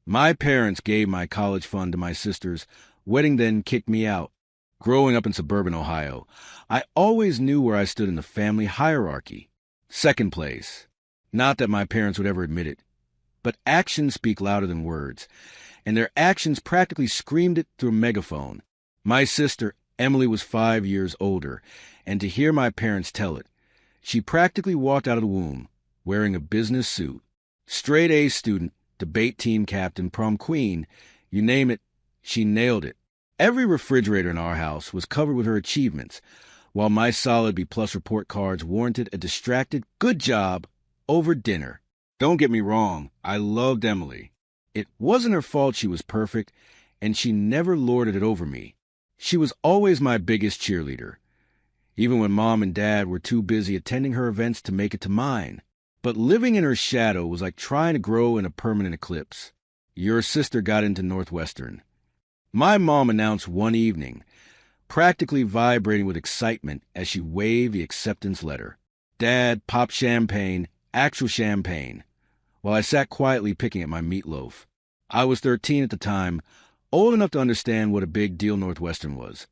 My parents gave my college fund to my sisters. Wedding then kicked me out. Growing up in suburban Ohio, I always knew where I stood in the family hierarchy. Second place. Not that my parents would ever admit it, but actions speak louder than words, and their actions practically screamed it through a megaphone. My sister, Emily, was 5 years older, and to hear my parents tell it, she practically walked out of the womb wearing a business suit. Straight A student, debate team captain, prom queen, you name it, she nailed it. Every refrigerator in our house was covered with her achievements, while my solid B-plus report cards warranted a distracted good job over dinner. Don't get me wrong, I loved Emily. It wasn't her fault she was perfect, and she never lorded it over me. She was always my biggest cheerleader, even when Mom and Dad were too busy attending her events to make it to mine. But living in her shadow was like trying to grow in a permanent eclipse. Your sister got into Northwestern. My mom announced one evening, practically vibrating with excitement as she waved the acceptance letter. Dad popped champagne, actual champagne, while I sat quietly picking at my meatloaf. I was 13 at the time, old enough to understand what a big deal Northwestern was,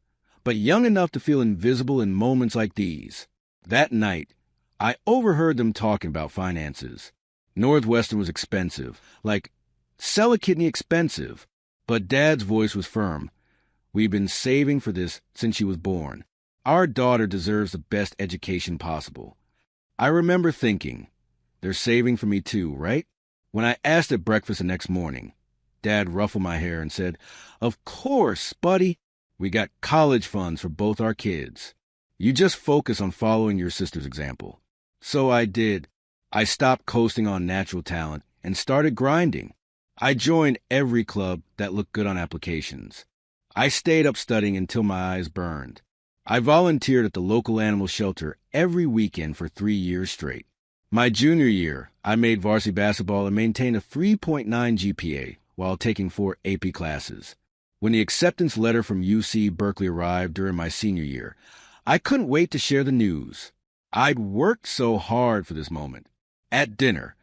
but young enough to feel invisible in moments like these. That night, I overheard them talking about finances. Northwestern was expensive, like sell a kidney expensive, but Dad's voice was firm. We've been saving for this since she was born. Our daughter deserves the best education possible. I remember thinking, they're saving for me too, right? When I asked at breakfast the next morning, Dad ruffled my hair and said, "Of course, buddy. We got college funds for both our kids. You just focus on following your sister's example." So I did. I stopped coasting on natural talent and started grinding. I joined every club that looked good on applications. I stayed up studying until my eyes burned. I volunteered at the local animal shelter every weekend for 3 years straight. My junior year, I made varsity basketball and maintained a 3.9 GPA while taking 4 AP classes. When the acceptance letter from UC Berkeley arrived during my senior year, I couldn't wait to share the news. I'd worked so hard for this moment. At dinner,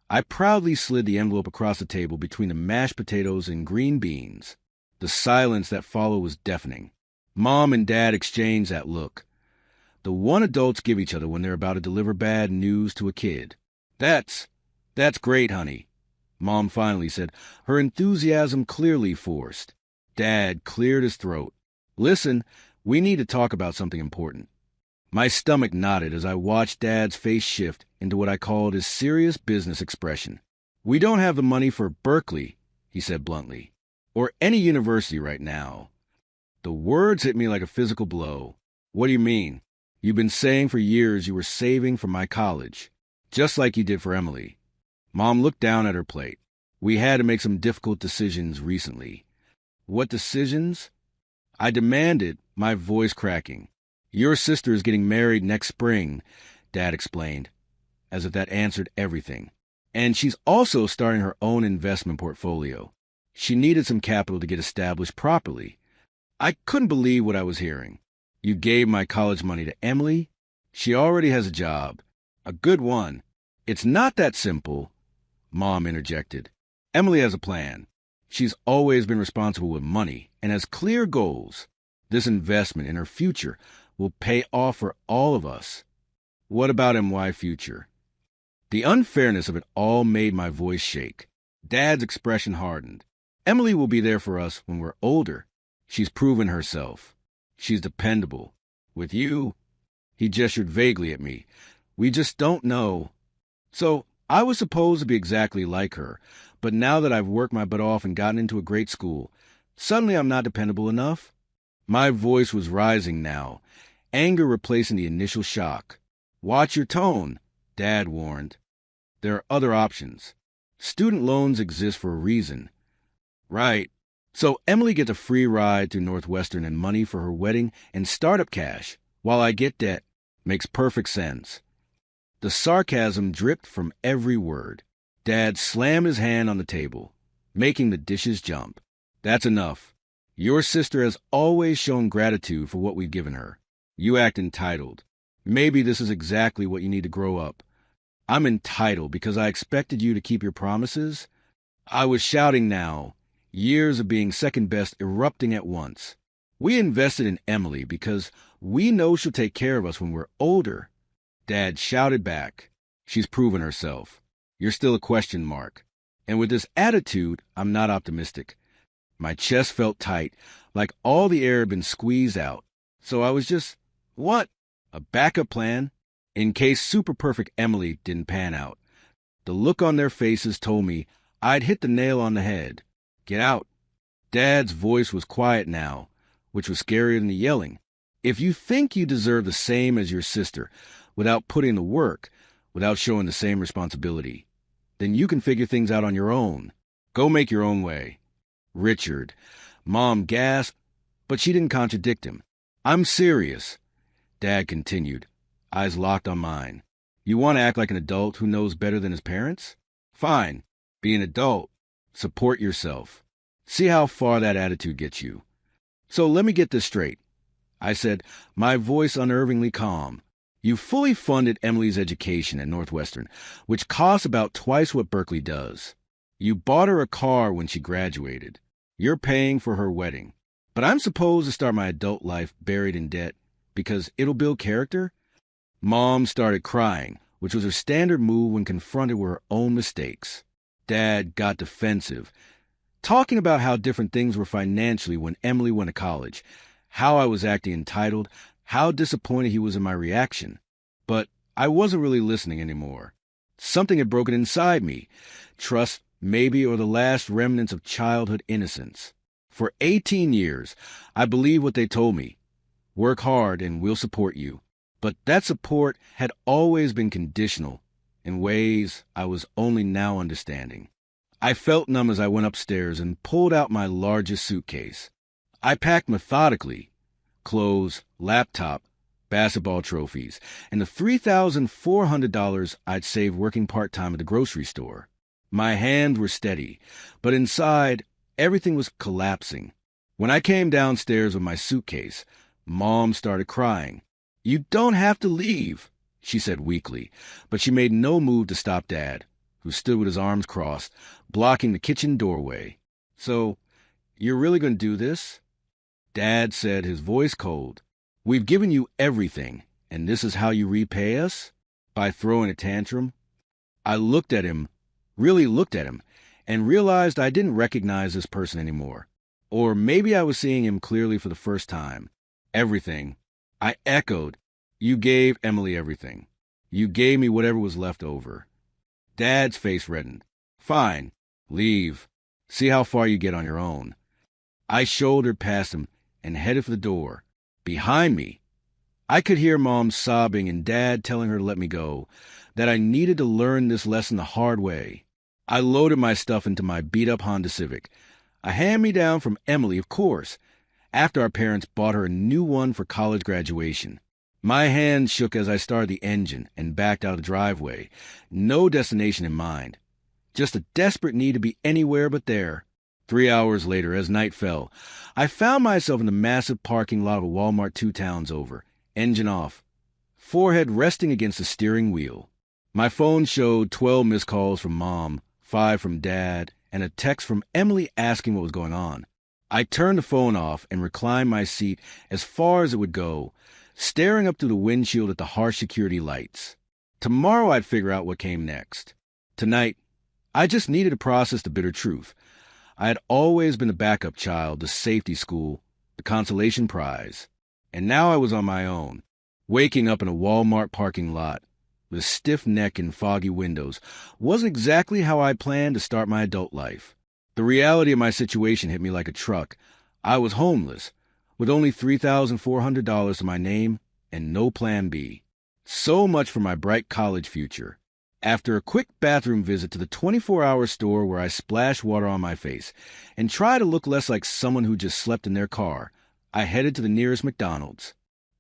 I proudly slid the envelope across the table between the mashed potatoes and green beans. The silence that followed was deafening. Mom and Dad exchanged that look. The one adults give each other when they're about to deliver bad news to a kid. That's great, honey," Mom finally said, her enthusiasm clearly forced. Dad cleared his throat. "Listen, we need to talk about something important." My stomach knotted as I watched Dad's face shift into what I called his serious business expression. "We don't have the money for Berkeley," he said bluntly, "or any university right now." The words hit me like a physical blow. "What do you mean? You've been saying for years you were saving for my college, just like you did for Emily." Mom looked down at her plate. "We had to make some difficult decisions recently." "What decisions?" I demanded, my voice cracking. "Your sister is getting married next spring," Dad explained, as if that answered everything. "And she's also starting her own investment portfolio. She needed some capital to get established properly." I couldn't believe what I was hearing. "You gave my college money to Emily? She already has a job. A good one." "It's not that simple," Mom interjected. "Emily has a plan. She's always been responsible with money and has clear goals. This investment in her future will pay off for all of us." "What about MY future?" The unfairness of it all made my voice shake. Dad's expression hardened. "Emily will be there for us when we're older. She's proven herself. She's dependable. With you," he gestured vaguely at me, "we just don't know." So I was supposed to be exactly like her, but now that I've worked my butt off and gotten into a great school, suddenly I'm not dependable enough? My voice was rising now, anger replacing the initial shock. "Watch your tone," Dad warned. "There are other options. Student loans exist for a reason." "Right. So Emily gets a free ride through Northwestern and money for her wedding and startup cash, while I get debt. Makes perfect sense." The sarcasm dripped from every word. Dad slammed his hand on the table, making the dishes jump. "That's enough. Your sister has always shown gratitude for what we've given her. You act entitled. Maybe this is exactly what you need to grow up." "I'm entitled because I expected you to keep your promises?" I was shouting now, years of being second best erupting at once. We invested in Emily because we know she'll take care of us when we're older. Dad shouted back. She's proven herself. You're still a question mark. And with this attitude, I'm not optimistic. My chest felt tight, like all the air had been squeezed out. So I was just, what? A backup plan? In case super perfect Emily didn't pan out. The look on their faces told me I'd hit the nail on the head. Get out. Dad's voice was quiet now, which was scarier than the yelling. If you think you deserve the same as your sister, without putting the work, without showing the same responsibility, then you can figure things out on your own. Go make your own way. Richard. Mom gasped, but she didn't contradict him. I'm serious. Dad continued, eyes locked on mine. You want to act like an adult who knows better than his parents? Fine. Be an adult. Support yourself. See how far that attitude gets you. So let me get this straight. I said, my voice unnervingly calm. You fully funded Emily's education at Northwestern, which costs about twice what Berkeley does. You bought her a car when she graduated. You're paying for her wedding. But I'm supposed to start my adult life buried in debt because it'll build character? Mom started crying, which was her standard move when confronted with her own mistakes. Dad got defensive, talking about how different things were financially when Emily went to college, how I was acting entitled, how disappointed he was in my reaction. But I wasn't really listening anymore. Something had broken inside me. Trust, maybe, or the last remnants of childhood innocence. For 18 years, I believed what they told me. Work hard and we'll support you. But that support had always been conditional, in ways I was only now understanding. I felt numb as I went upstairs and pulled out my largest suitcase. I packed methodically. Clothes, laptop, basketball trophies, and the $3,400 I'd saved working part-time at the grocery store. My hands were steady, but inside, everything was collapsing. When I came downstairs with my suitcase, Mom started crying. You don't have to leave, she said weakly, but she made no move to stop Dad, who stood with his arms crossed, blocking the kitchen doorway. So, you're really going to do this? Dad said, his voice cold. We've given you everything, and this is how you repay us? By throwing a tantrum? I looked at him, really looked at him, and realized I didn't recognize this person anymore. Or maybe I was seeing him clearly for the first time. Everything. I echoed. You gave Emily everything. You gave me whatever was left over. Dad's face reddened. Fine. Leave. See how far you get on your own. I shouldered past him and headed for the door. Behind me, I could hear Mom sobbing and Dad telling her to let me go, that I needed to learn this lesson the hard way. I loaded my stuff into my beat-up Honda Civic, a hand-me-down from Emily, of course, after our parents bought her a new one for college graduation. My hands shook as I started the engine and backed out the driveway, no destination in mind. Just a desperate need to be anywhere but there. 3 hours later, as night fell, I found myself in the massive parking lot of a Walmart 2 towns over, engine off, forehead resting against the steering wheel. My phone showed 12 missed calls from Mom, 5 from Dad, and a text from Emily asking what was going on. I turned the phone off and reclined my seat as far as it would go, staring up through the windshield at the harsh security lights. Tomorrow I'd figure out what came next. Tonight, I just needed to process the bitter truth. I had always been the backup child, the safety school, the consolation prize. And now I was on my own, waking up in a Walmart parking lot with a stiff neck and foggy windows wasn't exactly how I planned to start my adult life. The reality of my situation hit me like a truck. I was homeless, with only $3,400 to my name and no plan B. So much for my bright college future. After a quick bathroom visit to the 24-hour store where I splashed water on my face and tried to look less like someone who just slept in their car, I headed to the nearest McDonald's.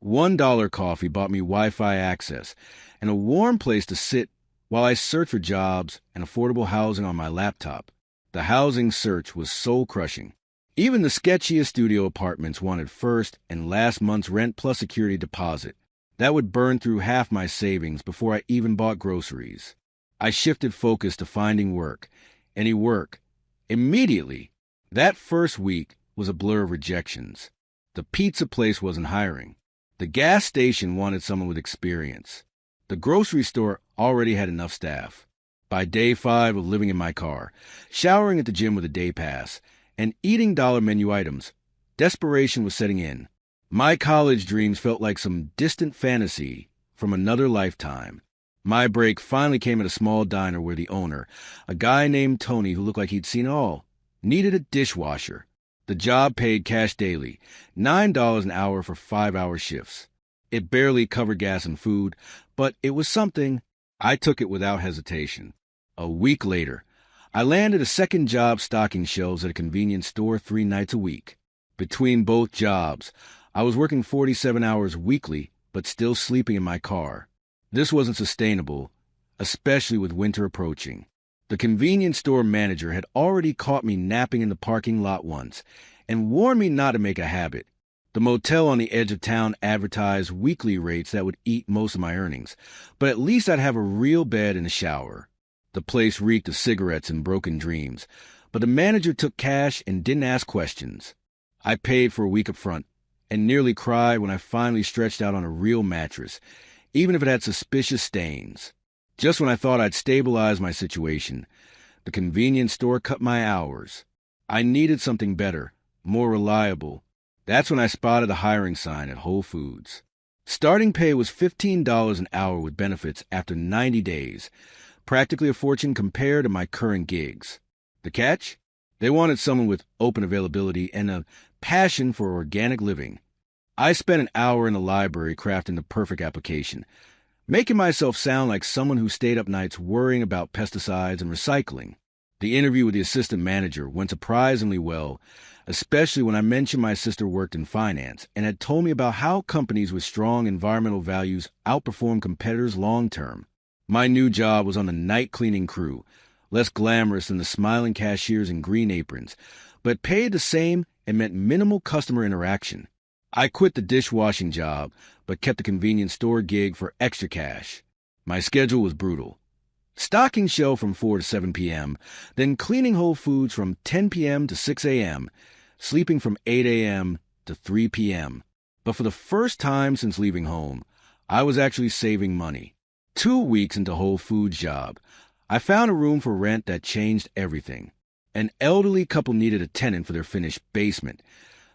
$1 coffee bought me Wi-Fi access and a warm place to sit while I searched for jobs and affordable housing on my laptop. The housing search was soul-crushing. Even the sketchiest studio apartments wanted first and last month's rent plus security deposit. That would burn through half my savings before I even bought groceries. I shifted focus to finding work, any work, Immediately, that first week was a blur of rejections. The pizza place wasn't hiring. The gas station wanted someone with experience. The grocery store already had enough staff. By day 5 of living in my car, showering at the gym with a day pass, and eating dollar menu items, desperation was setting in. My college dreams felt like some distant fantasy from another lifetime. My break finally came at a small diner where the owner, a guy named Tony who looked like he'd seen it all, needed a dishwasher. The job paid cash daily, $9 an hour for 5-hour shifts. It barely covered gas and food, but it was something. I took it without hesitation. A week later, I landed a second job stocking shelves at a convenience store 3 nights a week. Between both jobs, I was working 47 hours weekly, but still sleeping in my car. This wasn't sustainable, especially with winter approaching. The convenience store manager had already caught me napping in the parking lot once and warned me not to make a habit. The motel on the edge of town advertised weekly rates that would eat most of my earnings, but at least I'd have a real bed and a shower. The place reeked of cigarettes and broken dreams, but the manager took cash and didn't ask questions. I paid for a week up front and nearly cried when I finally stretched out on a real mattress, even if it had suspicious stains. Just when I thought I'd stabilized my situation, the convenience store cut my hours. I needed something better, more reliable. That's when I spotted a hiring sign at Whole Foods. Starting pay was $15 an hour with benefits after 90 days, practically a fortune compared to my current gigs. The catch? They wanted someone with open availability and a passion for organic living. I spent an hour in the library crafting the perfect application, making myself sound like someone who stayed up nights worrying about pesticides and recycling. The interview with the assistant manager went surprisingly well, especially when I mentioned my sister worked in finance and had told me about how companies with strong environmental values outperform competitors long-term. My new job was on the night cleaning crew, less glamorous than the smiling cashiers in green aprons, but paid the same and meant minimal customer interaction. I quit the dishwashing job, but kept the convenience store gig for extra cash. My schedule was brutal. Stocking shelf from 4 to 7 p.m., then cleaning Whole Foods from 10 p.m. to 6 a.m., sleeping from 8 a.m. to 3 p.m. But for the first time since leaving home, I was actually saving money. 2 weeks into Whole Foods job, I found a room for rent that changed everything. An elderly couple needed a tenant for their finished basement,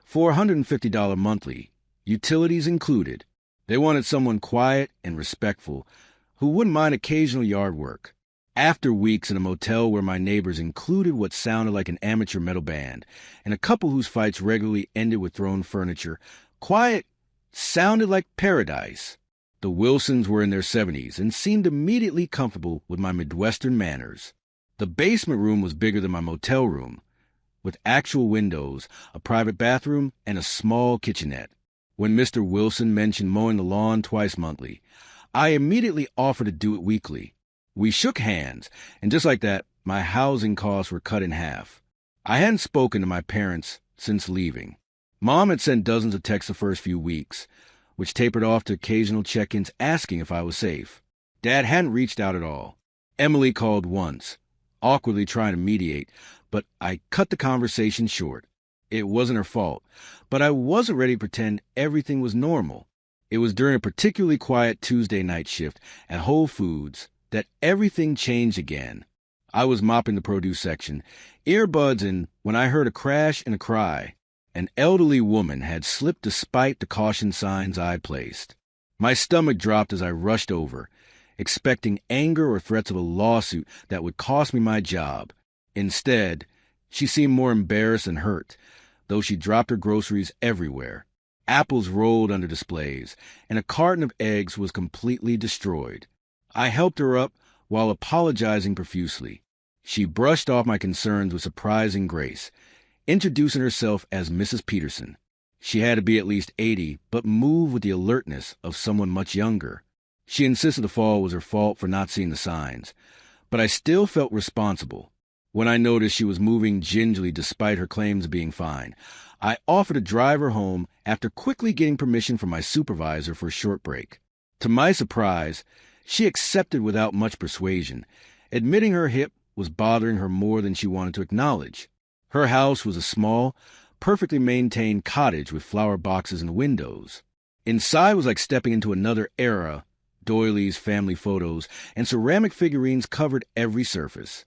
$450 monthly, utilities included. They wanted someone quiet and respectful who wouldn't mind occasional yard work. After weeks in a motel where my neighbors included what sounded like an amateur metal band and a couple whose fights regularly ended with thrown furniture, quiet sounded like paradise. The Wilsons were in their 70s and seemed immediately comfortable with my Midwestern manners. The basement room was bigger than my motel room, with actual windows, a private bathroom, and a small kitchenette. When Mr. Wilson mentioned mowing the lawn twice monthly, I immediately offered to do it weekly. We shook hands, and just like that, my housing costs were cut in half. I hadn't spoken to my parents since leaving. Mom had sent dozens of texts the first few weeks, which tapered off to occasional check-ins asking if I was safe. Dad hadn't reached out at all. Emily called once, awkwardly trying to mediate, but I cut the conversation short. It wasn't her fault, but I wasn't ready to pretend everything was normal. It was during a particularly quiet Tuesday night shift at Whole Foods that everything changed again. I was mopping the produce section, earbuds in, when I heard a crash and a cry. An elderly woman had slipped despite the caution signs I placed. My stomach dropped as I rushed over, expecting anger or threats of a lawsuit that would cost me my job. Instead, she seemed more embarrassed than hurt, though she dropped her groceries everywhere. Apples rolled under displays, and a carton of eggs was completely destroyed. I helped her up while apologizing profusely. She brushed off my concerns with surprising grace, introducing herself as Mrs. Peterson. She had to be at least 80, but moved with the alertness of someone much younger. She insisted the fall was her fault for not seeing the signs, but I still felt responsible. When I noticed she was moving gingerly despite her claims of being fine, I offered to drive her home after quickly getting permission from my supervisor for a short break. To my surprise, she accepted without much persuasion, admitting her hip was bothering her more than she wanted to acknowledge. Her house was a small, perfectly maintained cottage with flower boxes in the windows. Inside was like stepping into another era. Doilies, family photos, and ceramic figurines covered every surface.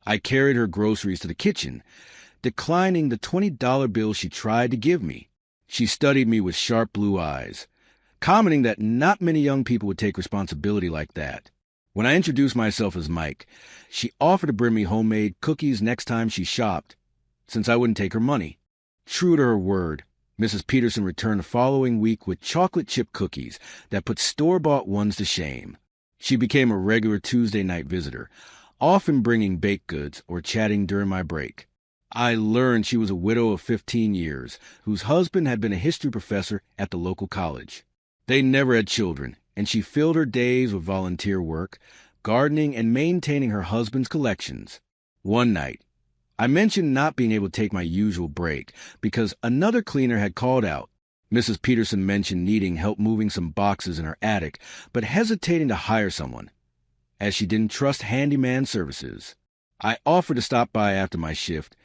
I carried her groceries to the kitchen, declining the $20 bill she tried to give me. She studied me with sharp blue eyes, commenting that not many young people would take responsibility like that. When I introduced myself as Mike, she offered to bring me homemade cookies next time she shopped, since I wouldn't take her money. True to her word, Mrs. Peterson returned the following week with chocolate chip cookies that put store-bought ones to shame. She became a regular Tuesday night visitor, often bringing baked goods or chatting during my break. I learned she was a widow of 15 years, whose husband had been a history professor at the local college. They never had children, and she filled her days with volunteer work, gardening, and maintaining her husband's collections. One night, I mentioned not being able to take my usual break because another cleaner had called out. Mrs. Peterson mentioned needing help moving some boxes in her attic, but hesitating to hire someone, as she didn't trust handyman services. I offered to stop by after my shift,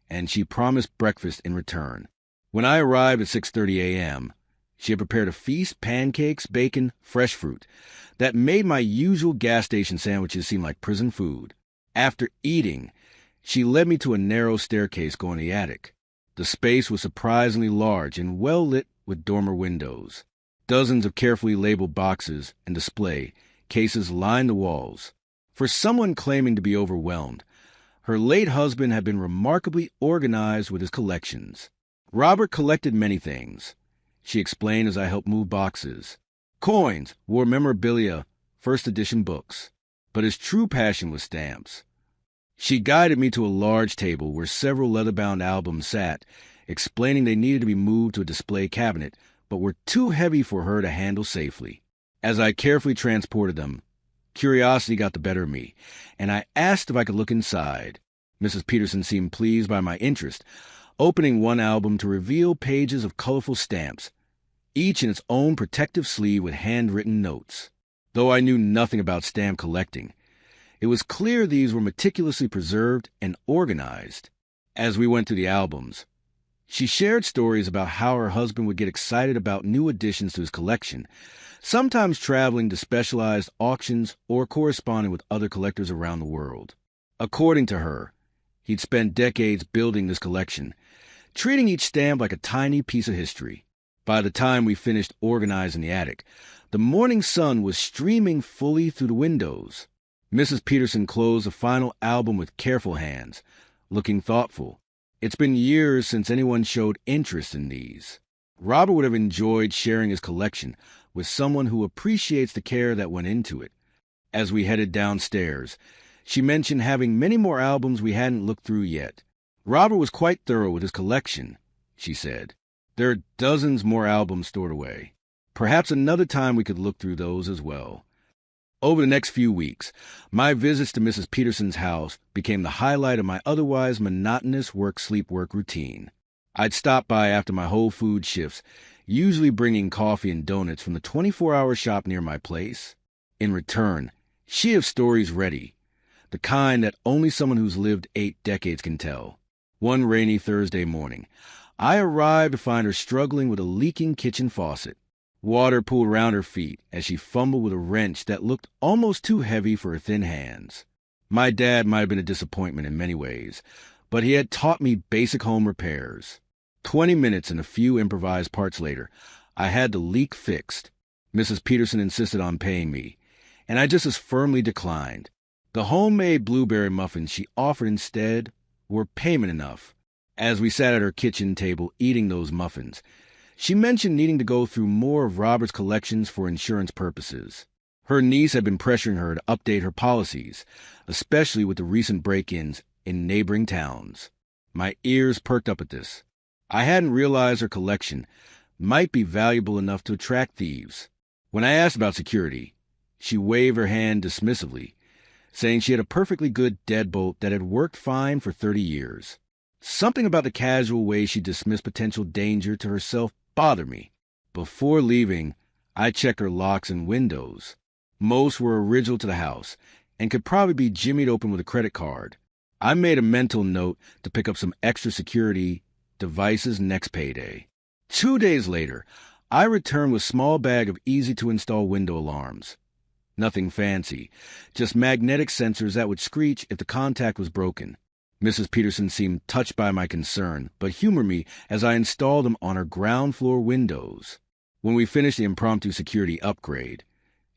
and she promised breakfast in return. When I arrived at 6:30 a.m., she had prepared a feast, pancakes, bacon, fresh fruit, that made my usual gas station sandwiches seem like prison food. After eating, she led me to a narrow staircase going to the attic. The space was surprisingly large and well lit with dormer windows. Dozens of carefully labeled boxes and display cases lined the walls. For someone claiming to be overwhelmed, her late husband had been remarkably organized with his collections. Robert collected many things, she explained as I helped move boxes. Coins, war memorabilia, first edition books. But his true passion was stamps. She guided me to a large table where several leather-bound albums sat, explaining they needed to be moved to a display cabinet, but were too heavy for her to handle safely. As I carefully transported them, curiosity got the better of me, and I asked if I could look inside. Mrs. Peterson seemed pleased by my interest, opening one album to reveal pages of colorful stamps, each in its own protective sleeve with handwritten notes. Though I knew nothing about stamp collecting, it was clear these were meticulously preserved and organized. As we went through the albums, she shared stories about how her husband would get excited about new additions to his collection, sometimes traveling to specialized auctions or corresponding with other collectors around the world. According to her, he'd spent decades building this collection, treating each stamp like a tiny piece of history. By the time we finished organizing the attic, the morning sun was streaming fully through the windows. Mrs. Peterson closed the final album with careful hands, looking thoughtful. It's been years since anyone showed interest in these. Robert would have enjoyed sharing his collection with someone who appreciates the care that went into it. As we headed downstairs, she mentioned having many more albums we hadn't looked through yet. Robert was quite thorough with his collection, she said. There are dozens more albums stored away. Perhaps another time we could look through those as well. Over the next few weeks, my visits to Mrs. Peterson's house became the highlight of my otherwise monotonous work-sleep-work routine. I'd stop by after my Whole Food shifts, usually bringing coffee and donuts from the 24-hour shop near my place. In return, she'd have stories ready, the kind that only someone who's lived 8 decades can tell. One rainy Thursday morning, I arrived to find her struggling with a leaking kitchen faucet. Water pooled around her feet as she fumbled with a wrench that looked almost too heavy for her thin hands. My dad might have been a disappointment in many ways, but he had taught me basic home repairs. 20 minutes and a few improvised parts later, I had the leak fixed. Mrs. Peterson insisted on paying me, and I just as firmly declined. The homemade blueberry muffins she offered instead were payment enough. As we sat at her kitchen table eating those muffins, she mentioned needing to go through more of Robert's collections for insurance purposes. Her niece had been pressuring her to update her policies, especially with the recent break-ins in neighboring towns. My ears perked up at this. I hadn't realized her collection might be valuable enough to attract thieves. When I asked about security, she waved her hand dismissively, saying she had a perfectly good deadbolt that had worked fine for 30 years. Something about the casual way she dismissed potential danger to herself bothered me. Before leaving, I checked her locks and windows. Most were original to the house, and could probably be jimmied open with a credit card. I made a mental note to pick up some extra security devices next payday. 2 days later, I returned with a small bag of easy-to-install window alarms. Nothing fancy, just magnetic sensors that would screech if the contact was broken. Mrs. Peterson seemed touched by my concern, but humored me as I installed them on her ground-floor windows. When we finished the impromptu security upgrade,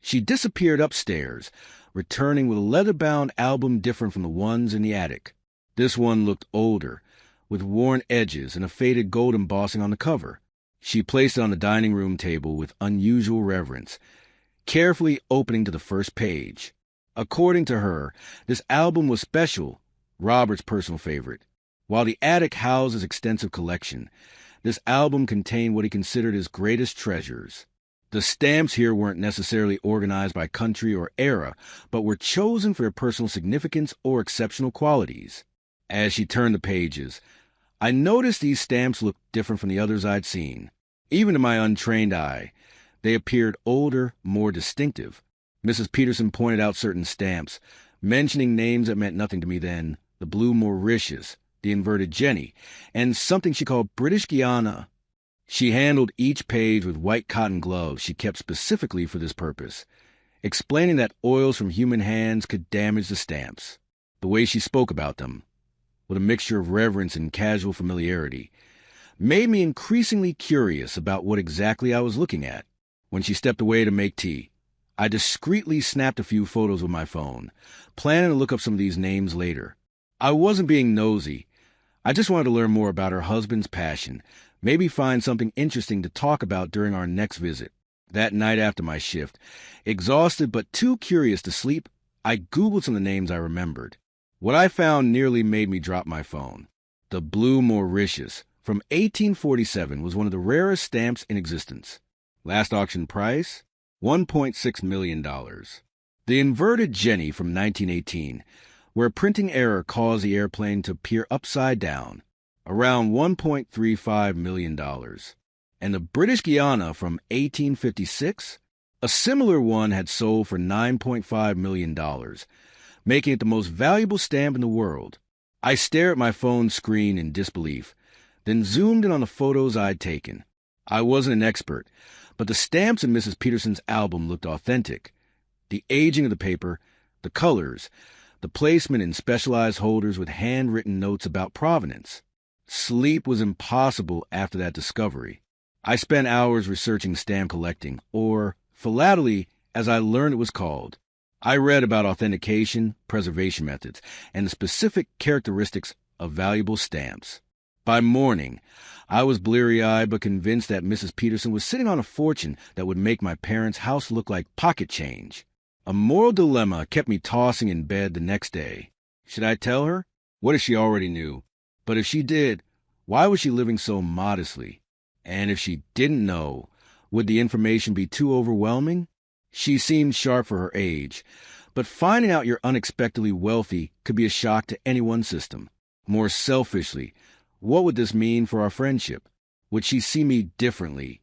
she disappeared upstairs, returning with a leather-bound album different from the ones in the attic. This one looked older, with worn edges and a faded gold embossing on the cover. She placed it on the dining room table with unusual reverence, carefully opening to the first page. According to her, this album was special, Robert's personal favorite. While the attic housed his extensive collection, this album contained what he considered his greatest treasures. The stamps here weren't necessarily organized by country or era, but were chosen for their personal significance or exceptional qualities. As she turned the pages, I noticed these stamps looked different from the others I'd seen. Even to my untrained eye, they appeared older, more distinctive. Mrs. Peterson pointed out certain stamps, mentioning names that meant nothing to me then: the blue Mauritius, the inverted Jenny, and something she called British Guiana. She handled each page with white cotton gloves she kept specifically for this purpose, explaining that oils from human hands could damage the stamps. The way she spoke about them, with a mixture of reverence and casual familiarity, made me increasingly curious about what exactly I was looking at. When she stepped away to make tea, I discreetly snapped a few photos with my phone, planning to look up some of these names later. I wasn't being nosy. I just wanted to learn more about her husband's passion, maybe find something interesting to talk about during our next visit. That night after my shift, exhausted but too curious to sleep, I Googled some of the names I remembered. What I found nearly made me drop my phone. The blue Mauritius from 1847 was one of the rarest stamps in existence. Last auction price, $1.6 million. The inverted Jenny from 1918, where a printing error caused the airplane to appear upside down, around $1.35 million. And the British Guiana from 1856, a similar one had sold for $9.5 million, making it the most valuable stamp in the world. I stared at my phone screen in disbelief, then zoomed in on the photos I'd taken. I wasn't an expert, but the stamps in Mrs. Peterson's album looked authentic. The aging of the paper, the colors, the placement in specialized holders with handwritten notes about provenance. Sleep was impossible after that discovery. I spent hours researching stamp collecting, or philately, as I learned it was called. I read about authentication, preservation methods, and the specific characteristics of valuable stamps. By morning, I was bleary-eyed but convinced that Mrs. Peterson was sitting on a fortune that would make my parents' house look like pocket change. A moral dilemma kept me tossing in bed the next day. Should I tell her? What if she already knew? But if she did, why was she living so modestly? And if she didn't know, would the information be too overwhelming? She seemed sharp for her age, but finding out you're unexpectedly wealthy could be a shock to anyone's system. More selfishly, what would this mean for our friendship? Would she see me differently,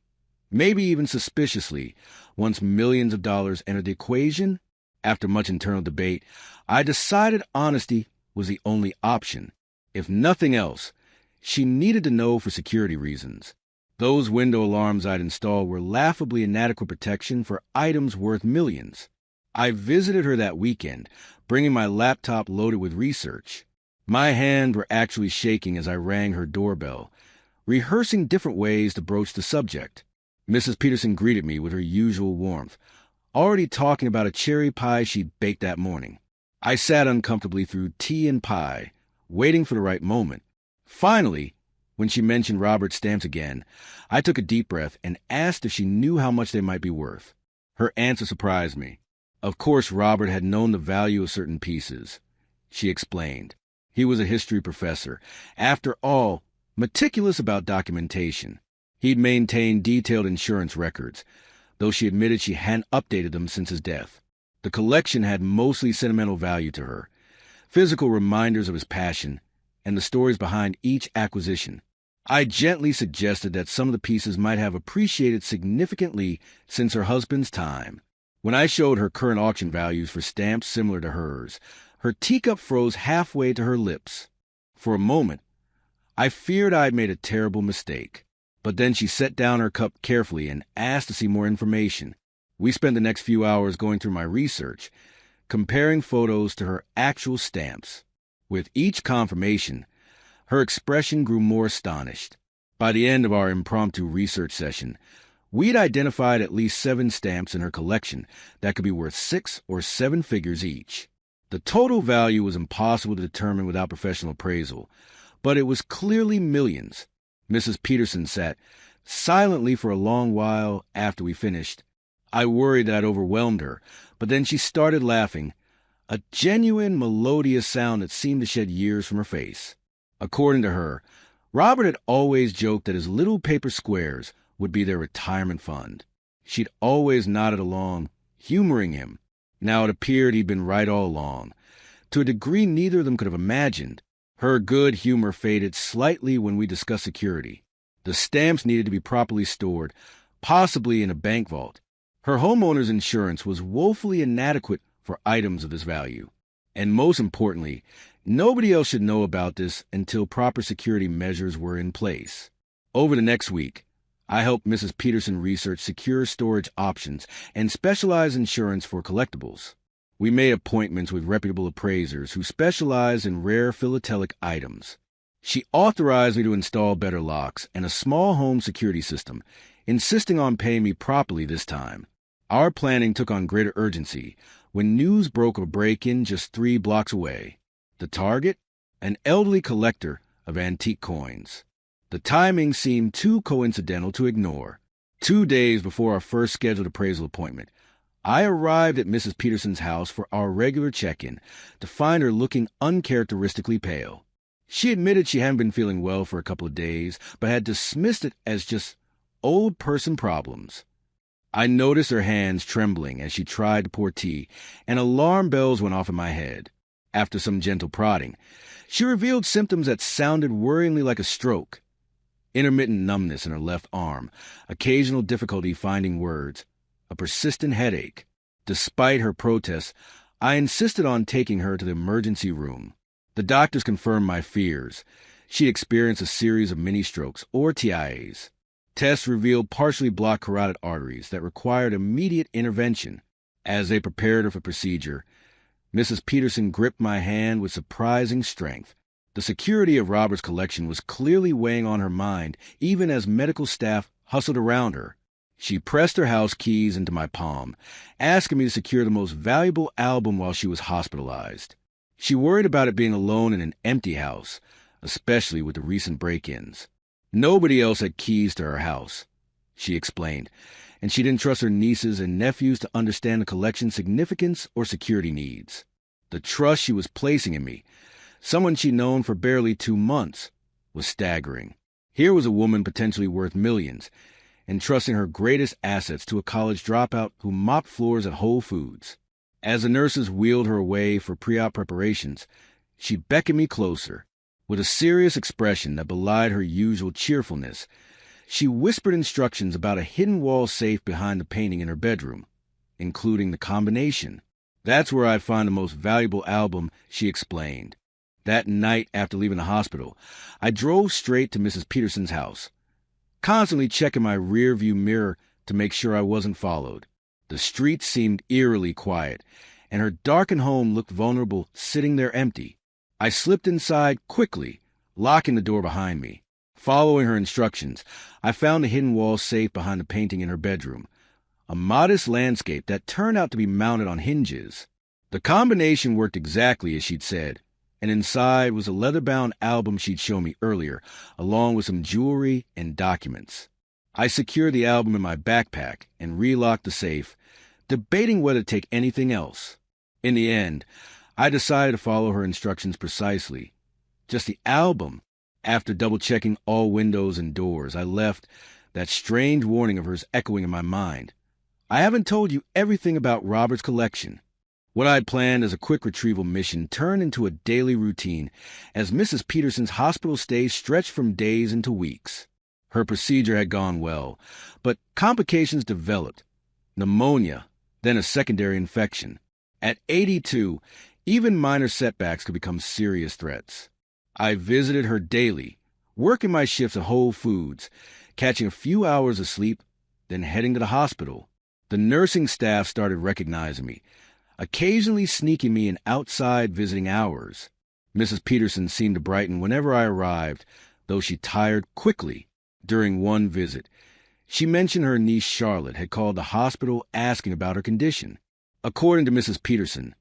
maybe even suspiciously, once millions of dollars entered the equation? After much internal debate, I decided honesty was the only option. If nothing else, she needed to know for security reasons. Those window alarms I'd installed were laughably inadequate protection for items worth millions. I visited her that weekend, bringing my laptop loaded with research. My hands were actually shaking as I rang her doorbell, rehearsing different ways to broach the subject. Mrs. Peterson greeted me with her usual warmth, already talking about a cherry pie she'd baked that morning. I sat uncomfortably through tea and pie, waiting for the right moment. Finally, when she mentioned Robert's stamps again, I took a deep breath and asked if she knew how much they might be worth. Her answer surprised me. Of course, Robert had known the value of certain pieces. She explained. He was a history professor. After all, meticulous about documentation. He'd maintained detailed insurance records, though she admitted she hadn't updated them since his death. The collection had mostly sentimental value to her, physical reminders of his passion, and the stories behind each acquisition. I gently suggested that some of the pieces might have appreciated significantly since her husband's time. When I showed her current auction values for stamps similar to hers, her teacup froze halfway to her lips. For a moment, I feared I had made a terrible mistake. But then she set down her cup carefully and asked to see more information. We spent the next few hours going through my research, comparing photos to her actual stamps. With each confirmation, her expression grew more astonished. By the end of our impromptu research session, we'd identified at least 7 stamps in her collection that could be worth 6 or 7 figures each. The total value was impossible to determine without professional appraisal, but it was clearly millions. Mrs. Peterson sat silently for a long while after we finished. I worried that I'd overwhelmed her, but then she started laughing, a genuine melodious sound that seemed to shed years from her face. According to her, Robert had always joked that his little paper squares would be their retirement fund. She'd always nodded along, humoring him. Now it appeared he'd been right all along, to a degree neither of them could have imagined. Her good humor faded slightly when we discussed security. The stamps needed to be properly stored, possibly in a bank vault. Her homeowner's insurance was woefully inadequate for items of this value. And most importantly, nobody else should know about this until proper security measures were in place. Over the next week, I helped Mrs. Peterson research secure storage options and specialized insurance for collectibles. We made appointments with reputable appraisers who specialize in rare philatelic items. She authorized me to install better locks and a small home security system, insisting on paying me properly this time. Our planning took on greater urgency when news broke of a break-in just 3 blocks away. The target? An elderly collector of antique coins. The timing seemed too coincidental to ignore. 2 days before our first scheduled appraisal appointment, I arrived at Mrs. Peterson's house for our regular check-in to find her looking uncharacteristically pale. She admitted she hadn't been feeling well for a couple of days, but had dismissed it as just old person problems. I noticed her hands trembling as she tried to pour tea, and alarm bells went off in my head. After some gentle prodding, she revealed symptoms that sounded worryingly like a stroke. Intermittent numbness in her left arm, occasional difficulty finding words, a persistent headache. Despite her protests, I insisted on taking her to the emergency room. The doctors confirmed my fears. She'd experienced a series of mini-strokes, or TIAs. Tests revealed partially blocked carotid arteries that required immediate intervention. As they prepared her for procedure, Mrs. Peterson gripped my hand with surprising strength. The security of Robert's collection was clearly weighing on her mind, even as medical staff hustled around her. She pressed her house keys into my palm, asking me to secure the most valuable album while she was hospitalized. She worried about it being alone in an empty house, especially with the recent break-ins. Nobody else had keys to her house, she explained, and she didn't trust her nieces and nephews to understand the collection's significance or security needs. The trust she was placing in me, someone she'd known for barely 2 months, was staggering. Here was a woman potentially worth millions, entrusting her greatest assets to a college dropout who mopped floors at Whole Foods. As the nurses wheeled her away for pre-op preparations, she beckoned me closer. With a serious expression that belied her usual cheerfulness, she whispered instructions about a hidden wall safe behind the painting in her bedroom, including the combination. That's where I'd find the most valuable album, she explained. That night after leaving the hospital, I drove straight to Mrs. Peterson's house, constantly checking my rear-view mirror to make sure I wasn't followed. The streets seemed eerily quiet, and her darkened home looked vulnerable, sitting there empty. I slipped inside quickly, locking the door behind me. Following her instructions, I found the hidden wall safe behind the painting in her bedroom, a modest landscape that turned out to be mounted on hinges. The combination worked exactly as she'd said, and inside was a leather-bound album she'd shown me earlier, along with some jewelry and documents. I secured the album in my backpack and relocked the safe, debating whether to take anything else. In the end, I decided to follow her instructions precisely. Just the album. After double-checking all windows and doors, I left, that strange warning of hers echoing in my mind. I haven't told you everything about Robert's collection. What I'd planned as a quick retrieval mission turned into a daily routine as Mrs. Peterson's hospital stay stretched from days into weeks. Her procedure had gone well, but complications developed. Pneumonia, then a secondary infection. At 82, even minor setbacks could become serious threats. I visited her daily, working my shifts at Whole Foods, catching a few hours of sleep, then heading to the hospital. The nursing staff started recognizing me, occasionally sneaking me in outside visiting hours. Mrs. Peterson seemed to brighten whenever I arrived, though she tired quickly. During one visit, she mentioned her niece Charlotte had called the hospital asking about her condition. According to Mrs. Peterson,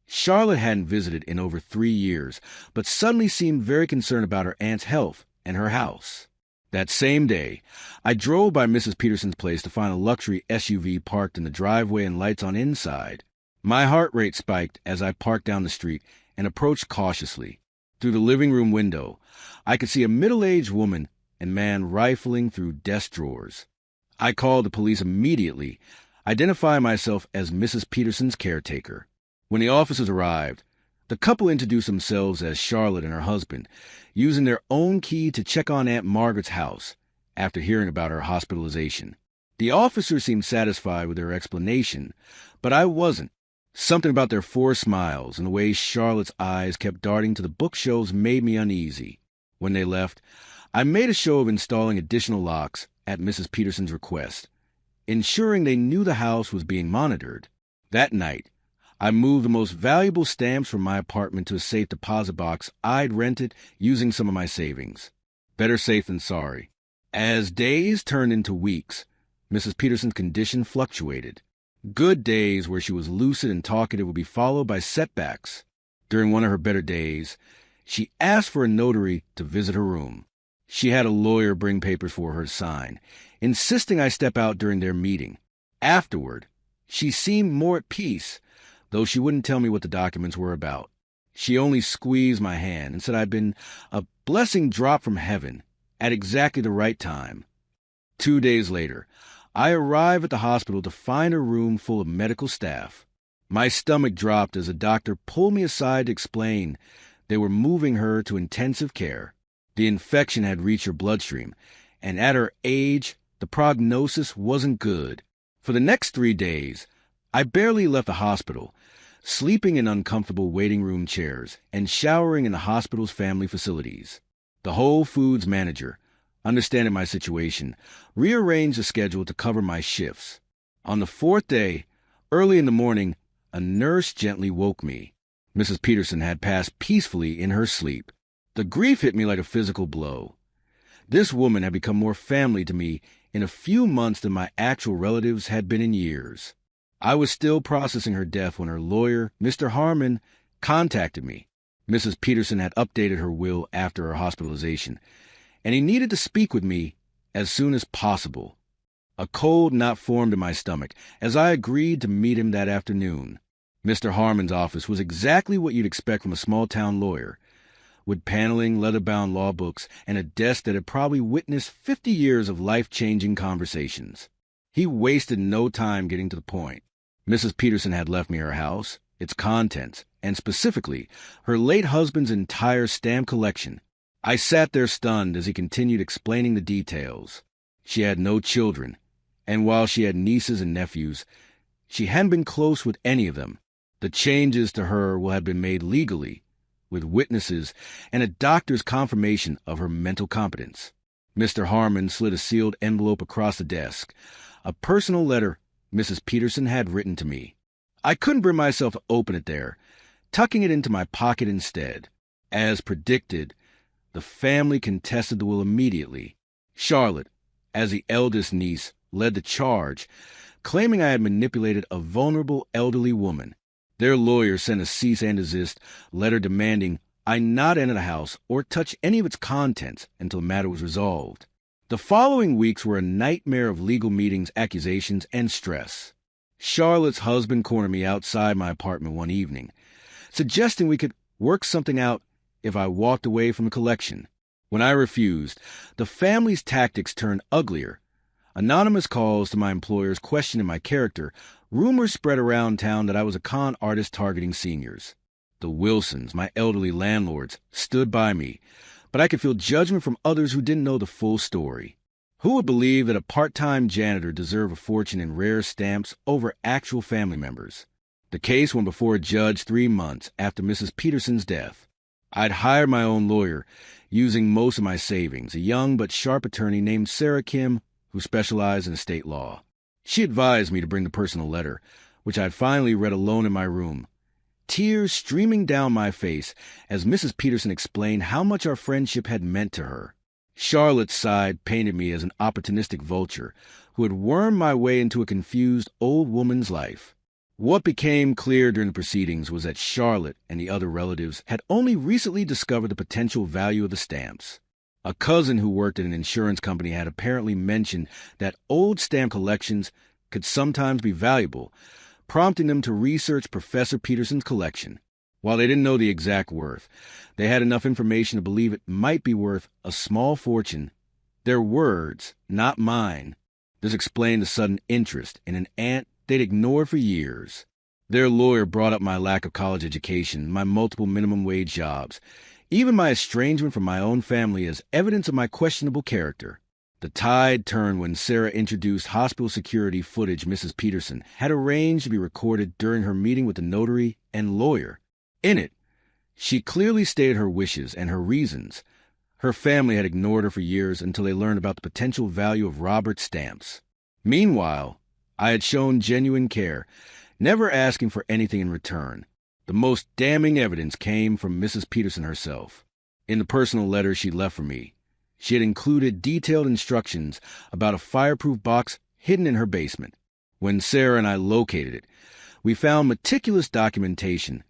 Charlotte hadn't visited in over 3 years, but suddenly seemed very concerned about her aunt's health and her house. That same day, I drove by Mrs. Peterson's place to find a luxury SUV parked in the driveway and lights on inside. My heart rate spiked as I parked down the street and approached cautiously. Through the living room window, I could see a middle-aged woman and man rifling through desk drawers. I called the police immediately, identifying myself as Mrs. Peterson's caretaker. When the officers arrived, the couple introduced themselves as Charlotte and her husband, using their own key to check on Aunt Margaret's house after hearing about her hospitalization. The officers seemed satisfied with their explanation, but I wasn't. Something about their forced smiles and the way Charlotte's eyes kept darting to the bookshelves made me uneasy. When they left, I made a show of installing additional locks at Mrs. Peterson's request, ensuring they knew the house was being monitored. That night, I moved the most valuable stamps from my apartment to a safe deposit box I'd rented using some of my savings. Better safe than sorry. As days turned into weeks, Mrs. Peterson's condition fluctuated. Good days where she was lucid and talkative would be followed by setbacks. During one of her better days, she asked for a notary to visit her room. She had a lawyer bring papers for her to sign, insisting I step out during their meeting. Afterward, she seemed more at peace, though she wouldn't tell me what the documents were about. She only squeezed my hand and said I'd been a blessing dropped from heaven at exactly the right time. 2 days later, I arrived at the hospital to find a room full of medical staff. My stomach dropped as a doctor pulled me aside to explain they were moving her to intensive care. The infection had reached her bloodstream, and at her age, the prognosis wasn't good. For the next 3 days, I barely left the hospital, sleeping in uncomfortable waiting room chairs and showering in the hospital's family facilities. The Whole Foods manager, understanding my situation, rearranged the schedule to cover my shifts. On the 4th day, early in the morning, a nurse gently woke me. Mrs. Peterson had passed peacefully in her sleep. The grief hit me like a physical blow. This woman had become more family to me in a few months than my actual relatives had been in years. I was still processing her death when her lawyer, Mr. Harmon, contacted me. Mrs. Peterson had updated her will after her hospitalization, and he needed to speak with me as soon as possible. A cold knot formed in my stomach as I agreed to meet him that afternoon. Mr. Harmon's office was exactly what you'd expect from a small-town lawyer, with paneling, leather-bound law books, and a desk that had probably witnessed 50 years of life-changing conversations. He wasted no time getting to the point. Mrs. Peterson had left me her house, its contents, and specifically, her late husband's entire stamp collection. I sat there stunned as he continued explaining the details. She had no children, and while she had nieces and nephews, she hadn't been close with any of them. The changes to her will have been made legally, with witnesses and a doctor's confirmation of her mental competence. Mr. Harmon slid a sealed envelope across the desk, a personal letter Mrs. Peterson had written to me. I couldn't bring myself to open it there, tucking it into my pocket instead. As predicted, the family contested the will immediately. Charlotte, as the eldest niece, led the charge, claiming I had manipulated a vulnerable elderly woman. Their lawyer sent a cease and desist letter demanding I not enter the house or touch any of its contents until the matter was resolved. The following weeks were a nightmare of legal meetings, accusations, and stress. Charlotte's husband cornered me outside my apartment one evening, suggesting we could work something out if I walked away from the collection. When I refused, the family's tactics turned uglier. Anonymous calls to my employers questioning my character. Rumors spread around town that I was a con artist targeting seniors. The Wilsons, my elderly landlords, stood by me, but I could feel judgment from others who didn't know the full story. Who would believe that a part-time janitor deserved a fortune in rare stamps over actual family members? The case went before a judge 3 months after Mrs. Peterson's death. I'd hired my own lawyer, using most of my savings, a young but sharp attorney named Sarah Kim, who specialized in estate law. She advised me to bring the personal letter, which I'd finally read alone in my room, tears streaming down my face as Mrs. Peterson explained how much our friendship had meant to her. Charlotte's side painted me as an opportunistic vulture who had wormed my way into a confused old woman's life. What became clear during the proceedings was that Charlotte and the other relatives had only recently discovered the potential value of the stamps. A cousin who worked at an insurance company had apparently mentioned that old stamp collections could sometimes be valuable, prompting them to research Professor Peterson's collection. While they didn't know the exact worth, they had enough information to believe it might be worth a small fortune. Their words, not mine. This explained the sudden interest in an aunt they'd ignored for years. Their lawyer brought up my lack of college education, my multiple minimum wage jobs, even my estrangement from my own family as evidence of my questionable character. The tide turned when Sarah introduced hospital security footage Mrs. Peterson had arranged to be recorded during her meeting with the notary and lawyer. In it, she clearly stated her wishes and her reasons. Her family had ignored her for years until they learned about the potential value of Robert's stamps. Meanwhile, I had shown genuine care, never asking for anything in return. The most damning evidence came from Mrs. Peterson herself. In the personal letter she left for me, she had included detailed instructions about a fireproof box hidden in her basement. When Sarah and I located it, we found meticulous documentation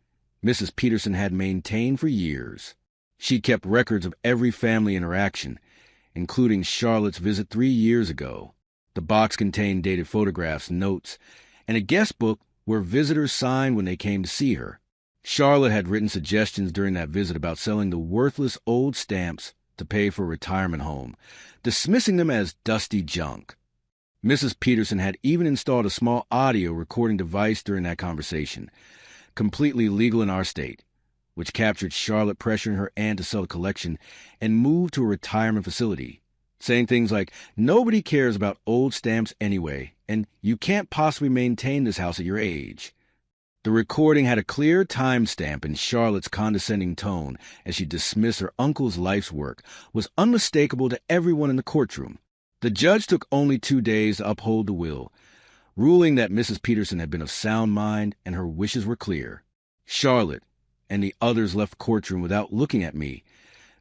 Mrs. Peterson had maintained for years. She kept records of every family interaction, including Charlotte's visit 3 years ago. The box contained dated photographs, notes, and a guest book where visitors signed when they came to see her. Charlotte had written suggestions during that visit about selling the worthless old stamps to pay for a retirement home, dismissing them as dusty junk. Mrs. Peterson had even installed a small audio recording device during that conversation, completely legal in our state, which captured Charlotte pressuring her aunt to sell the collection and move to a retirement facility, saying things like, "Nobody cares about old stamps anyway, and you can't possibly maintain this house at your age." The recording had a clear timestamp, and Charlotte's condescending tone as she dismissed her uncle's life's work was unmistakable to everyone in the courtroom. The judge took only 2 days to uphold the will, ruling that Mrs. Peterson had been of sound mind and her wishes were clear. Charlotte and the others left the courtroom without looking at me,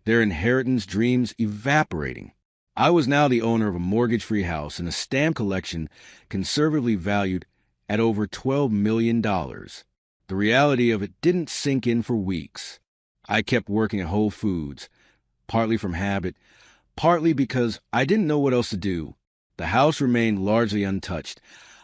their inheritance dreams evaporating. I was now the owner of a mortgage-free house and a stamp collection conservatively valued at over $12 million. The reality of it didn't sink in for weeks. I kept working at Whole Foods, partly from habit, partly because I didn't know what else to do. The house remained largely untouched.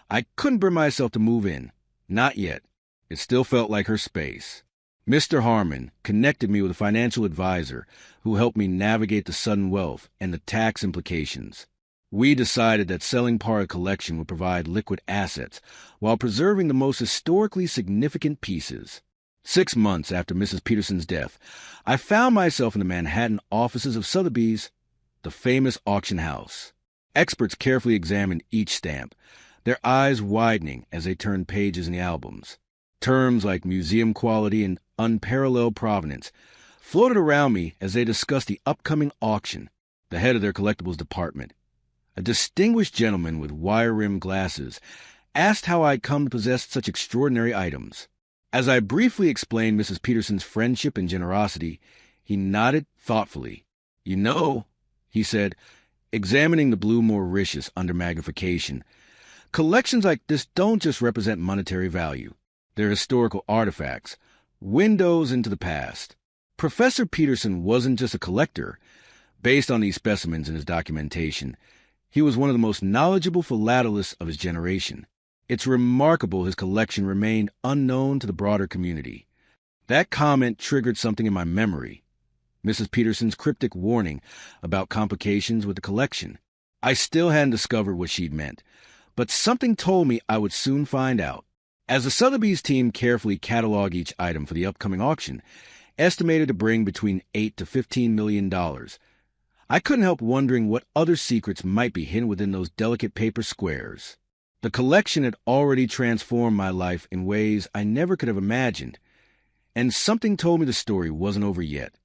I couldn't bring myself to move in. Not yet. It still felt like her space. Mr. Harmon connected me with a financial advisor who helped me navigate the sudden wealth and the tax implications. We decided that selling part of the collection would provide liquid assets while preserving the most historically significant pieces. 6 months after Mrs. Peterson's death, I found myself in the Manhattan offices of Sotheby's, the famous auction house. Experts carefully examined each stamp, their eyes widening as they turned pages in the albums. Terms like museum quality and unparalleled provenance floated around me as they discussed the upcoming auction. The head of their collectibles department, a distinguished gentleman with wire-rimmed glasses, asked how I'd come to possess such extraordinary items. As I briefly explained Mrs. Peterson's friendship and generosity, he nodded thoughtfully. "You know," he said, examining the blue Mauritius under magnification, "collections like this don't just represent monetary value. They're historical artifacts, windows into the past. Professor Peterson wasn't just a collector. Based on these specimens in his documentation, he was one of the most knowledgeable philatelists of his generation. It's remarkable his collection remained unknown to the broader community." That comment triggered something in my memory. Mrs. Peterson's cryptic warning about complications with the collection. I still hadn't discovered what she'd meant, but something told me I would soon find out. As the Sotheby's team carefully cataloged each item for the upcoming auction, estimated to bring between $8 to $15 million, I couldn't help wondering what other secrets might be hidden within those delicate paper squares. The collection had already transformed my life in ways I never could have imagined, and something told me the story wasn't over yet.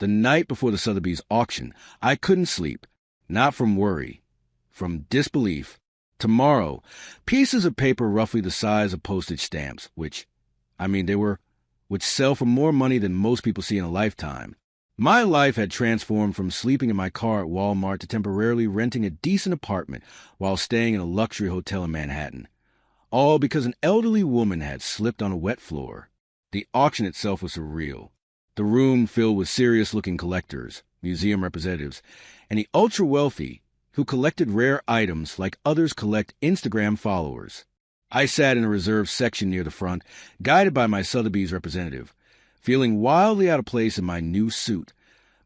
The night before the Sotheby's auction, I couldn't sleep, not from worry, from disbelief. Tomorrow, pieces of paper roughly the size of postage stamps, which sell for more money than most people see in a lifetime. My life had transformed from sleeping in my car at Walmart to temporarily renting a decent apartment while staying in a luxury hotel in Manhattan. All because an elderly woman had slipped on a wet floor. The auction itself was surreal. The room filled with serious-looking collectors, museum representatives, and the ultra-wealthy who collected rare items like others collect Instagram followers. I sat in a reserved section near the front, guided by my Sotheby's representative, feeling wildly out of place in my new suit,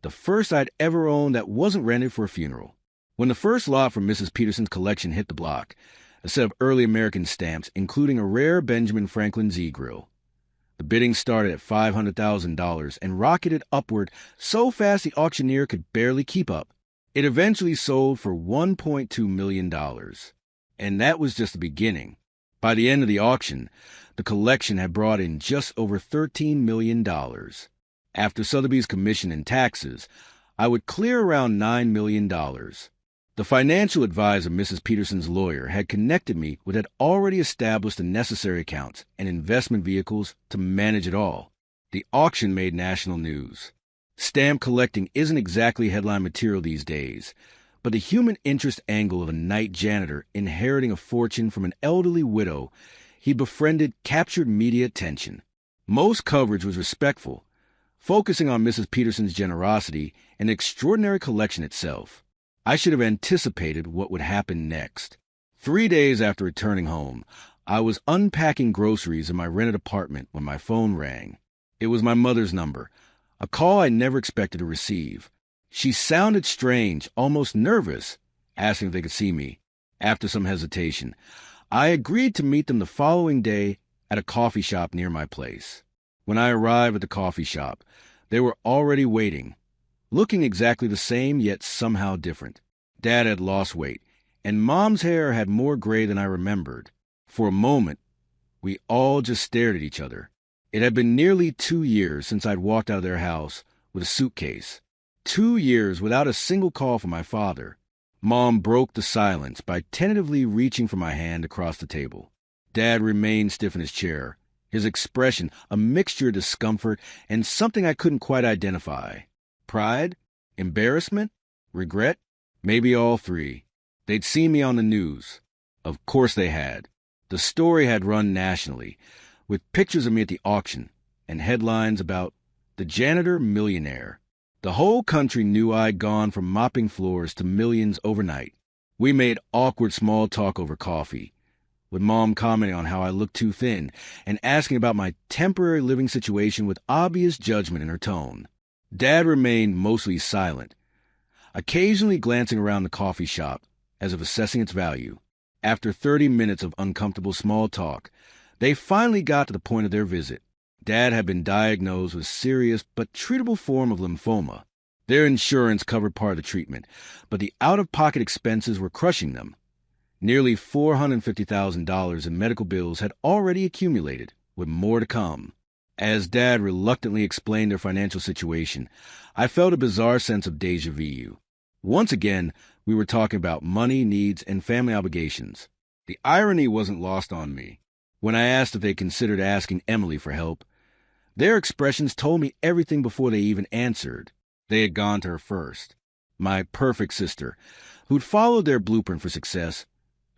the first I'd ever owned that wasn't rented for a funeral. When the first lot from Mrs. Peterson's collection hit the block, a set of early American stamps, including a rare Benjamin Franklin Z grill. The bidding started at $500,000 and rocketed upward so fast the auctioneer could barely keep up. It eventually sold for $1.2 million. And that was just the beginning. By the end of the auction, the collection had brought in just over $13 million. After Sotheby's commission and taxes, I would clear around $9 million. The financial advisor, Mrs. Peterson's lawyer, had connected me with had already established the necessary accounts and investment vehicles to manage it all. The auction made national news. Stamp collecting isn't exactly headline material these days, but the human interest angle of a night janitor inheriting a fortune from an elderly widow he befriended captured media attention. Most coverage was respectful, focusing on Mrs. Peterson's generosity and the extraordinary collection itself. I should have anticipated what would happen next. 3 days after returning home, I was unpacking groceries in my rented apartment when my phone rang. It was my mother's number, a call I never expected to receive. She sounded strange, almost nervous, asking if they could see me. After some hesitation, I agreed to meet them the following day at a coffee shop near my place. When I arrived at the coffee shop, they were already waiting, looking exactly the same yet somehow different. Dad had lost weight, and Mom's hair had more gray than I remembered. For a moment, we all just stared at each other. It had been nearly 2 years since I'd walked out of their house with a suitcase. 2 years without a single call from my father. Mom broke the silence by tentatively reaching for my hand across the table. Dad remained stiff in his chair, his expression a mixture of discomfort and something I couldn't quite identify. Pride? Embarrassment? Regret? Maybe all three. They'd seen me on the news. Of course they had. The story had run nationally, with pictures of me at the auction and headlines about the janitor millionaire. The whole country knew I'd gone from mopping floors to millions overnight. We made awkward small talk over coffee, with Mom commenting on how I looked too thin and asking about my temporary living situation with obvious judgment in her tone. Dad remained mostly silent, occasionally glancing around the coffee shop as if assessing its value. After 30 minutes of uncomfortable small talk, they finally got to the point of their visit. Dad had been diagnosed with a serious but treatable form of lymphoma. Their insurance covered part of the treatment, but the out-of-pocket expenses were crushing them. Nearly $450,000 in medical bills had already accumulated, with more to come. As Dad reluctantly explained their financial situation, I felt a bizarre sense of déjà vu. Once again, we were talking about money, needs, and family obligations. The irony wasn't lost on me. When I asked if they considered asking Emily for help, their expressions told me everything before they even answered. They had gone to her first. My perfect sister, who'd followed their blueprint for success,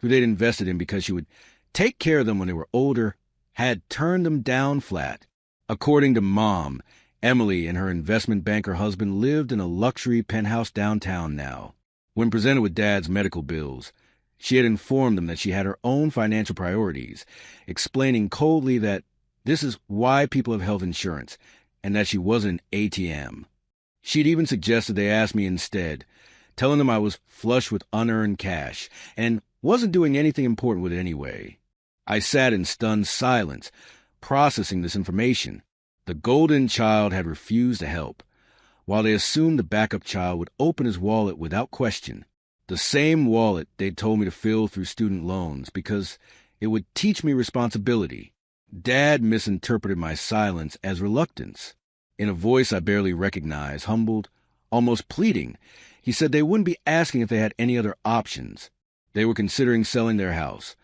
who they'd invested in because she would take care of them when they were older, had turned them down flat. According to Mom, Emily and her investment banker husband lived in a luxury penthouse downtown now. When presented with Dad's medical bills, she had informed them that she had her own financial priorities, explaining coldly that this is why people have health insurance, and that she wasn't an ATM. She'd even suggested they ask me instead, telling them I was flush with unearned cash, and wasn't doing anything important with it anyway. I sat in stunned silence, processing this information. The golden child had refused to help, while they assumed the backup child would open his wallet without question. The same wallet they'd told me to fill through student loans because it would teach me responsibility. Dad misinterpreted my silence as reluctance. In a voice I barely recognized, humbled, almost pleading, he said they wouldn't be asking if they had any other options. They were considering selling their house.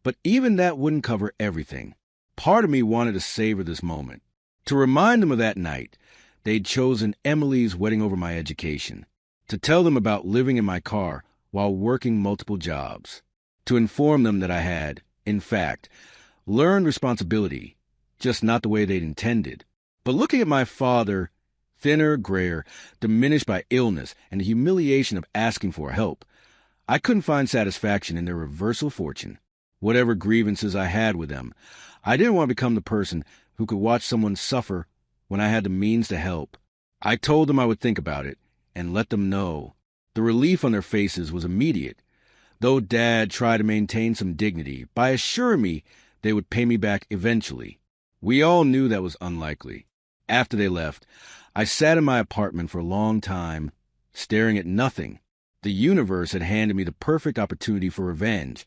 But even that wouldn't cover everything. Part of me wanted to savor this moment. To remind them of that night, they'd chosen Emily's wedding over my education. To tell them about living in my car while working multiple jobs. To inform them that I had, in fact, learned responsibility, just not the way they'd intended. But looking at my father, thinner, grayer, diminished by illness and the humiliation of asking for help, I couldn't find satisfaction in their reversal fortune. Whatever grievances I had with them, I didn't want to become the person who could watch someone suffer when I had the means to help. I told them I would think about it and let them know. The relief on their faces was immediate, though Dad tried to maintain some dignity by assuring me they would pay me back eventually. We all knew that was unlikely. After they left, I sat in my apartment for a long time, staring at nothing. The universe had handed me the perfect opportunity for revenge,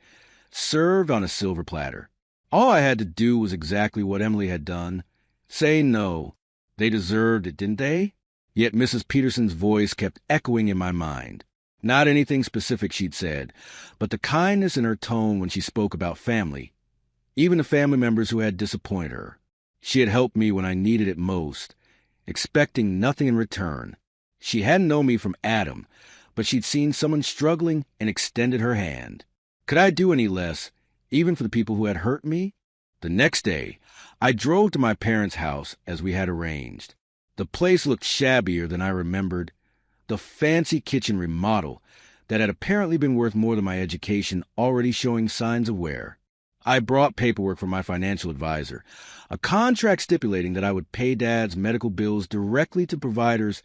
served on a silver platter. All I had to do was exactly what Emily had done. Say no. They deserved it, didn't they? Yet Mrs. Peterson's voice kept echoing in my mind. Not anything specific she'd said, but the kindness in her tone when she spoke about family, even the family members who had disappointed her. She had helped me when I needed it most, expecting nothing in return. She hadn't known me from Adam, but she'd seen someone struggling and extended her hand. Could I do any less, even for the people who had hurt me? The next day, I drove to my parents' house as we had arranged. The place looked shabbier than I remembered. The fancy kitchen remodel that had apparently been worth more than my education already showing signs of wear. I brought paperwork from my financial advisor, a contract stipulating that I would pay Dad's medical bills directly to providers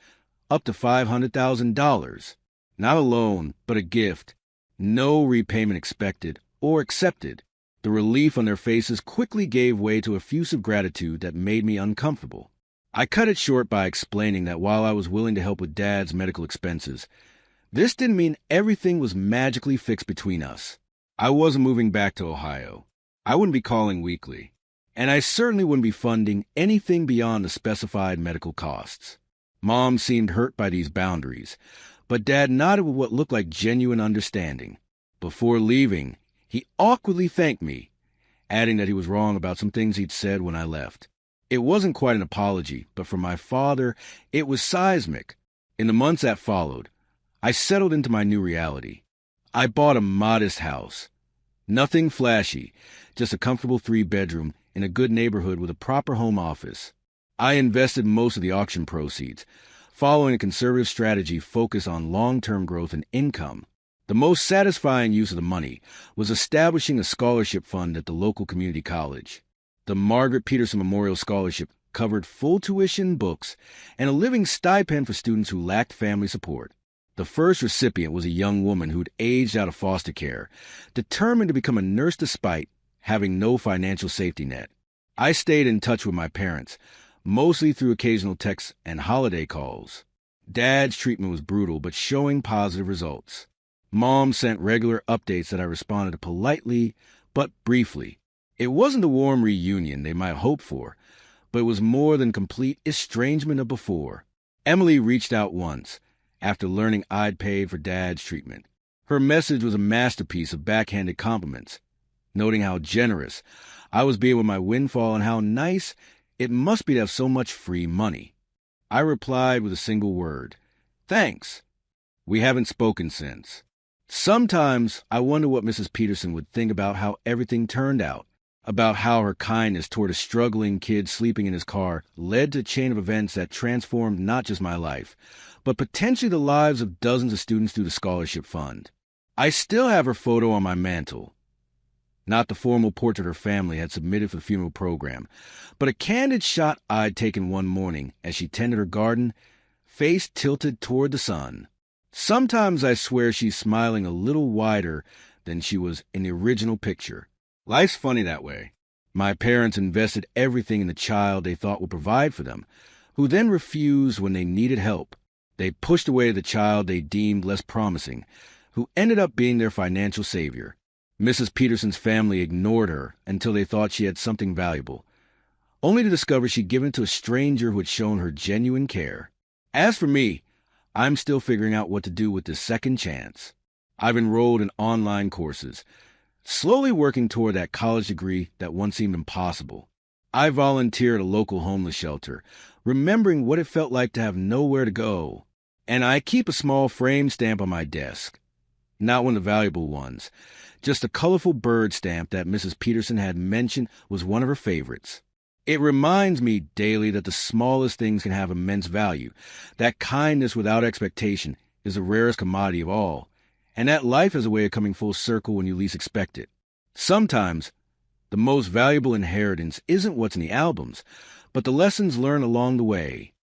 up to $500,000. Not a loan, but a gift. No repayment expected or accepted. The relief on their faces quickly gave way to effusive gratitude that made me uncomfortable. I cut it short by explaining that while I was willing to help with Dad's medical expenses, this didn't mean everything was magically fixed between us. I wasn't moving back to Ohio. I wouldn't be calling weekly. And I certainly wouldn't be funding anything beyond the specified medical costs. Mom seemed hurt by these boundaries, but Dad nodded with what looked like genuine understanding. Before leaving, he awkwardly thanked me, adding that he was wrong about some things he'd said when I left. It wasn't quite an apology, but for my father, it was seismic. In the months that followed, I settled into my new reality. I bought a modest house. Nothing flashy, just a comfortable 3-bedroom in a good neighborhood with a proper home office. I invested most of the auction proceeds, following a conservative strategy focused on long-term growth and income. The most satisfying use of the money was establishing a scholarship fund at the local community college. The Margaret Peterson Memorial Scholarship covered full tuition, books, and a living stipend for students who lacked family support. The first recipient was a young woman who'd aged out of foster care, determined to become a nurse despite having no financial safety net. I stayed in touch with my parents, mostly through occasional texts and holiday calls. Dad's treatment was brutal, but showing positive results. Mom sent regular updates that I responded to politely, but briefly. It wasn't the warm reunion they might hope for, but it was more than complete estrangement of before. Emily reached out once, after learning I'd paid for Dad's treatment. Her message was a masterpiece of backhanded compliments, noting how generous I was being with my windfall and how nice it must be to have so much free money. I replied with a single word, "Thanks." We haven't spoken since. Sometimes I wonder what Mrs. Peterson would think about how everything turned out, about how her kindness toward a struggling kid sleeping in his car led to a chain of events that transformed not just my life, but potentially the lives of dozens of students through the scholarship fund. I still have her photo on my mantle. Not the formal portrait her family had submitted for the funeral program, but a candid shot I'd taken one morning as she tended her garden, face tilted toward the sun. Sometimes I swear she's smiling a little wider than she was in the original picture. Life's funny that way. My parents invested everything in the child they thought would provide for them, who then refused when they needed help. They pushed away the child they deemed less promising, who ended up being their financial savior. Mrs. Peterson's family ignored her until they thought she had something valuable, only to discover she'd given it to a stranger who had shown her genuine care. As for me, I'm still figuring out what to do with this second chance. I've enrolled in online courses, slowly working toward that college degree that once seemed impossible. I volunteer at a local homeless shelter, remembering what it felt like to have nowhere to go. And I keep a small frame stamp on my desk. Not one of the valuable ones, just a colorful bird stamp that Mrs. Peterson had mentioned was one of her favorites. It reminds me daily that the smallest things can have immense value, that kindness without expectation is the rarest commodity of all, and that life has a way of coming full circle when you least expect it. Sometimes, the most valuable inheritance isn't what's in the albums, but the lessons learned along the way.